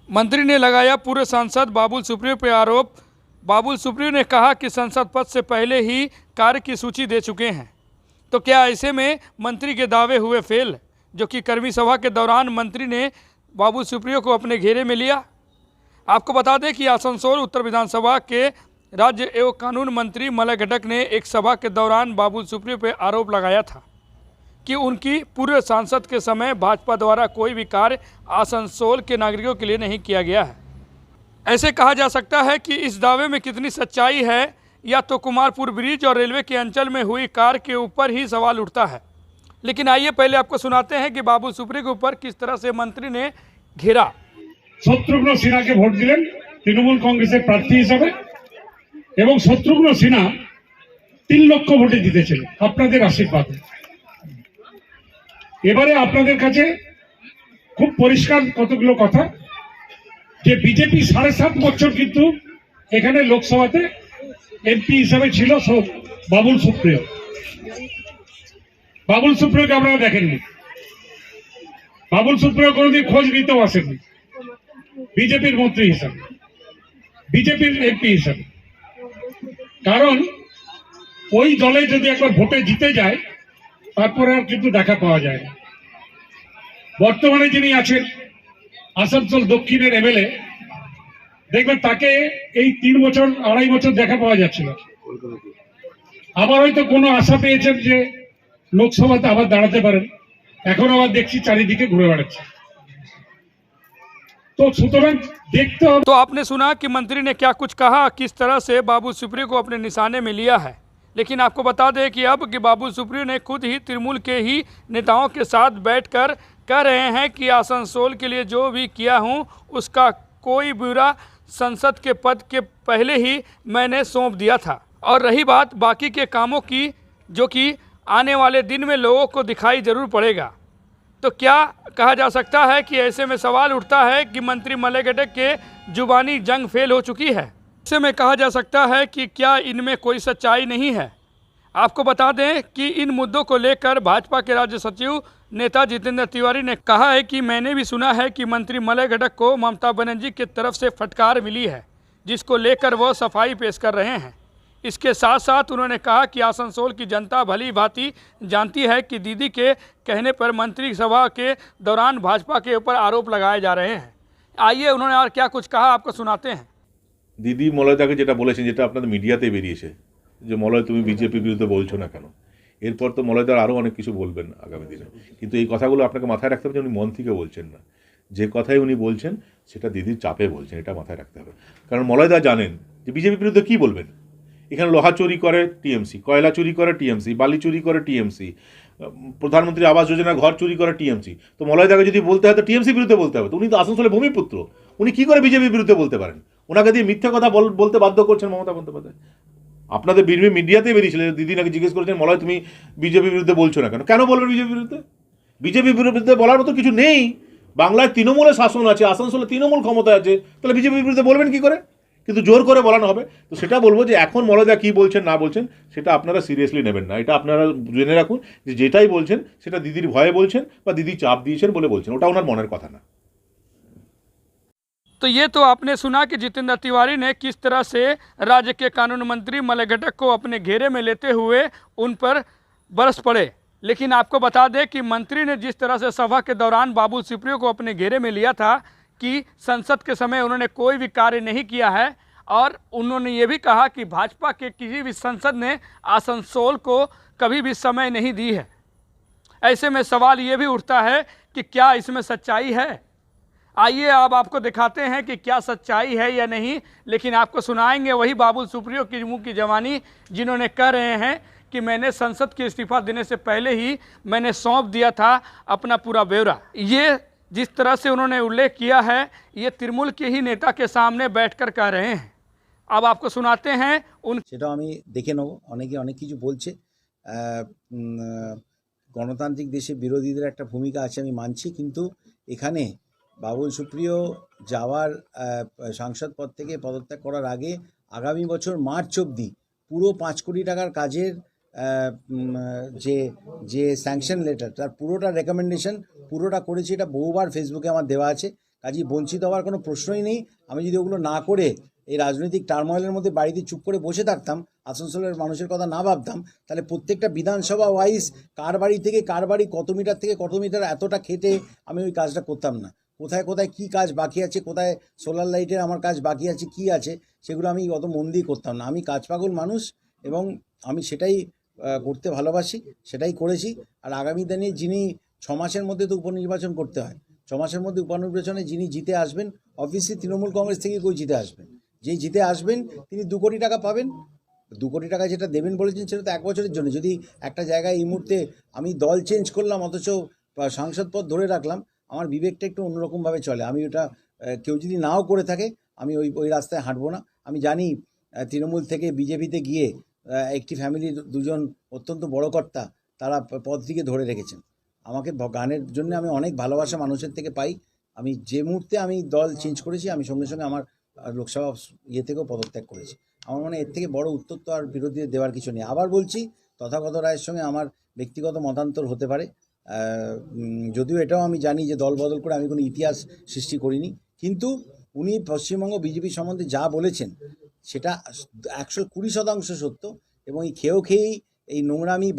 मंत्री ने लगाया पूर्व सांसद बाबुल सुप्रियो पर आरोप। बाबुल सुप्रियो ने कहा कि संसद पद से पहले ही कार्य की सूची दे चुके हैं। तो क्या ऐसे में मंत्री के दावे हुए फेल, जो कि कर्मी सभा के दौरान मंत्री ने बाबुल सुप्रियो को अपने घेरे में लिया। आपको बता दें कि आसनसोल उत्तर विधानसभा के राज्य एवं कानून मंत्री मलय घटक ने एक सभा के दौरान बाबुल सुप्रियो पर आरोप लगाया था कि उनकी पूर्व सांसद के समय भाजपा द्वारा कोई भी कार्य आसनसोल के नागरिकों के लिए नहीं किया गया है। ऐसे कहा जा सकता है कि इस दावे में कितनी सच्चाई है, या तो कुमारपुर ब्रिज और रेलवे के अंचल में हुई कार्य के ऊपर ही सवाल उठता है। लेकिन आइए पहले आपको सुनाते हैं कि बाबुल सुप्रियो के ऊपर किस तरह से मंत्री ने घेरा। शत्रुघ्न सिन्हा के भोट दिलेन तृणमूल कांग्रेसेर प्रार्थी हिसाबे एवं शत्रुघ्न सिन्हा 3 लक्ष भोटे जितेছিলেন আপনাদের आशीर्वादে। এবারে আপনাদের কাছে খুব পরিষ্কার কতগুলো কথা যে বিজেপি 7.5 বছর কিন্তু এখানে লোকসভাতে এমপি হিসাবে ছিল বাবুল সুপ্রিয়। বাবুল সুপ্রিয়কে আপনারা দেখেননি, বাবুল সুপ্রিয় কোনোদিন খোঁজ নিতেও আসেননি বিজেপির মন্ত্রী হিসাবে, বিজেপির এমপি হিসাবে। কারণ ওই দলে যদি একবার ভোটে জিতে যায় তারপরে আর কিন্তু দেখা পাওয়া যায় না। বর্তমানে যিনি আছেন আসানসোল দক্ষিণের এমএলএ, দেখবেন তাকে এই 3 বছর 2.5 বছর দেখা পাওয়া যাচ্ছিল। আবার হয়তো কোনো আশা পেয়েছেন যে লোকসভাতে আবার দাঁড়াতে পারেন, এখন আবার দেখছি চারিদিকে ঘুরে বেড়াচ্ছে। तो সুতরাং देखते हो। तो आपने सुना कि मंत्री ने क्या कुछ कहा, किस तरह से बाबुल सुप्रियो को अपने निशाने में लिया है। लेकिन आपको बता दें कि अब कि बाबुल सुप्रियो ने खुद ही तृणमूल के ही नेताओं के साथ बैठकर कह रहे हैं कि आसनसोल के लिए जो भी किया हूं उसका कोई बुरा संसद के पद के पहले ही मैंने सौंप दिया था। और रही बात बाकी के कामों की, जो कि आने वाले दिन में लोगों को दिखाई जरूर पड़ेगा, तो क्या कहा जा सकता है कि ऐसे में सवाल उठता है कि मंत्री मलय घटक के जुबानी जंग फेल हो चुकी है। ऐसे में कहा जा सकता है कि क्या इनमें कोई सच्चाई नहीं है। आपको बता दें कि इन मुद्दों को लेकर भाजपा के राज्य सचिव नेता जितेंद्र तिवारी ने कहा है कि मैंने भी सुना है कि मंत्री मलय घटक को ममता बनर्जी की तरफ से फटकार मिली है, जिसको लेकर वह सफाई पेश कर रहे हैं। इसके साथ साथ उन्होंने कहा कि आसनसोल की जनता भली भांति जानती है कि दीदी के कहने पर मंत्री सभा के दौरान भाजपा के ऊपर आरोप लगाए जा रहे हैं। आइए उन्होंने और क्या कुछ कहा आपको सुनाते हैं। দিদি মলয়দাকে যেটা বলেছেন, যেটা আপনাদের মিডিয়াতে বেরিয়েছে যে মলয় তুমি বিজেপির বিরুদ্ধে বলছো না কেন, এরপর তো মলয়দার আরও অনেক কিছু বলবেন আগামী দিনে। কিন্তু এই কথাগুলো আপনাকে মাথায় রাখতে হবে যে উনি মন থেকে বলছেন না, যে কথাই উনি বলছেন সেটা দিদির চাপে বলছেন, এটা মাথায় রাখতে হবে। কারণ মলয়দা জানেন যে বিজেপির বিরুদ্ধে কী বলবেন। এখানে লোহা চুরি করে টিএমসি, কয়লা চুরি করে টিএমসি, বালি চুরি করে টিএমসি, প্রধানমন্ত্রী আবাস যোজনা ঘর চুরি করে টিএমসি। তো মলয়দাকে যদি বলতে হয় তো টিএমসির বিরুদ্ধে বলতে হবে। তো উনি তো আসানসোলের ভূমিপুত্র, উনি কী করে বিজেপির বিরুদ্ধে বলতে পারেন? ওনাকে দিয়ে মিথ্যা কথা বলতে বাধ্য করছেন মমতা বন্দ্যোপাধ্যায়। আপনাদের মিডিয়াতে বেরিয়েছিল, দিদি নাকি জিজ্ঞেস করেছেন মলয় তুমি বিজেপির বিরুদ্ধে বলছো না কেন। কেন বলবেন বিজেপির বিরুদ্ধে? বিজেপির বিরুদ্ধে বলার মতো কিছু নেই। বাংলায় তৃণমূলের শাসন আছে, আসানসোলে তৃণমূল ক্ষমতায় আছে, তাহলে বিজেপির বিরুদ্ধে বলবেন কী করে? কিন্তু জোর করে বলানো হবে। তো সেটা বলবো যে এখন মলয়দা কী বলছেন না বলছেন সেটা আপনারা সিরিয়াসলি নেবেন না। এটা আপনারা জেনে রাখুন যে যেটাই বলছেন সেটা দিদির ভয়ে বলছেন বা দিদি চাপ দিয়েছেন বলে বলছেন, ওটা ওনার মনের কথা না। तो ये तो आपने सुना कि जितेंद्र तिवारी ने किस तरह से राज्य के कानून मंत्री मलय घटक को अपने घेरे में लेते हुए उन पर बरस पड़े। लेकिन आपको बता दें कि मंत्री ने जिस तरह से सभा के दौरान बाबुल सुप्रियो को अपने घेरे में लिया था कि संसद के समय उन्होंने कोई भी कार्य नहीं किया है, और उन्होंने ये भी कहा कि भाजपा के किसी भी सांसद ने आसनसोल को कभी भी समय नहीं दी है। ऐसे में सवाल ये भी उठता है कि क्या इसमें सच्चाई है। आइए अब आपको दिखाते हैं कि क्या सच्चाई है या नहीं। लेकिन आपको सुनाएंगे वही बाबुल सुप्रियो की मुंह की जवानी, जिन्होंने कह रहे हैं कि मैंने संसद के इस्तीफा देने से पहले ही मैंने सौंप दिया था अपना पूरा ब्यौरा। ये जिस तरह से उन्होंने उल्लेख किया है, ये तृणमूल के ही नेता के सामने बैठकर कह रहे हैं। अब आपको सुनाते हैं उन সেটাও আমি দেখে নেব। অনেকে অনেক কিছু বলছে। গণতান্ত্রিক দেশে বিরোধীদের একটা ভূমিকা আছে, আমি মানছি। কিন্তু এখানে বাবুল সুপ্রিয় যাওয়ার সাংসদ পদ থেকে পদত্যাগ করার আগে আগামী বছর মার্চ অবধি পুরো 5 কোটি টাকার কাজের যে স্যাংশন লেটার, তার পুরোটা রেকমেন্ডেশন পুরোটা করেছি। এটা বহুবার ফেসবুকে আমার দেওয়া আছে। কাজেই বঞ্চিত হওয়ার কোনো প্রশ্নই নেই। আমি যদি ওগুলো না করে এই রাজনৈতিক টার্ময়েলের মধ্যে বাড়িতে চুপ করে বসে থাকতাম, আসানসোলের মানুষের কথা না ভাবতাম, তাহলে প্রত্যেকটা বিধানসভা ওয়াইজ কার বাড়ি থেকে কার বাড়ি কত মিটার থেকে কত মিটার এতটা খেটে আমি ওই কাজটা করতাম না। কোথায় কোথায় কী কাজ বাকি আছে, কোথায় সোলার লাইটের আমার কাজ বাকি আছে, কি আছে, সেগুলো আমি অত মন দিয়ে করতাম না। আমি কাজ পাগল মানুষ এবং আমি সেটাই করতে ভালোবাসি, সেটাই করেছি। আর আগামী দিনে যিনি 6 মাসের মধ্যে তো উপনির্বাচন করতে হয়, 6 মাসের মধ্যে উপনির্বাচনে যিনি জিতে আসবেন, অবভিয়াসলি তৃণমূল কংগ্রেস থেকে কেউ জিতে আসবেন, যেই জিতে আসবেন তিনি 2 কোটি টাকা পাবেন। 2 কোটি টাকা যেটা দেবেন বলেছেন সেটা তো 1 বছরের জন্য। যদি একটা জায়গায় এই মুহূর্তে আমি দল চেঞ্জ করলাম অথচ সাংসদ পদ ধরে রাখলাম, আমার বিবেকটা একটু অন্যরকমভাবে চলে। আমি ওটা কেউ যদি নাও করে থাকে আমি ওই রাস্তায় হাঁটবো না। আমি জানি তৃণমূল থেকে বিজেপিতে গিয়ে একটি ফ্যামিলির 2জন অত্যন্ত বড় কর্তা তারা পদটিকে ধরে রেখেছেন। আমাকে গানের জন্য আমি অনেক ভালোবাসা মানুষের থেকে পাই। আমি যে মুহূর্তে আমি দল চেঞ্জ করেছি আমি সঙ্গে সঙ্গে আমার লোকসভা থেকেও পদত্যাগ করেছি। আমার মনে হয় এর থেকে বড় উত্তর তো আর বিরোধীদের দেওয়ার কিছু নেই। আবার বলছি, তথাগত রায়ের সঙ্গে আমার ব্যক্তিগত মতান্তর হতে পারে, যদিও এটাও আমি জানি যে দল বদল করে আমি কোনো ইতিহাস সৃষ্টি করিনি, কিন্তু উনি পশ্চিমবঙ্গ বিজেপি সম্বন্ধে যা বলেছেন সেটা 120% সত্য। এবং এই খেয়েই এই নোংরামি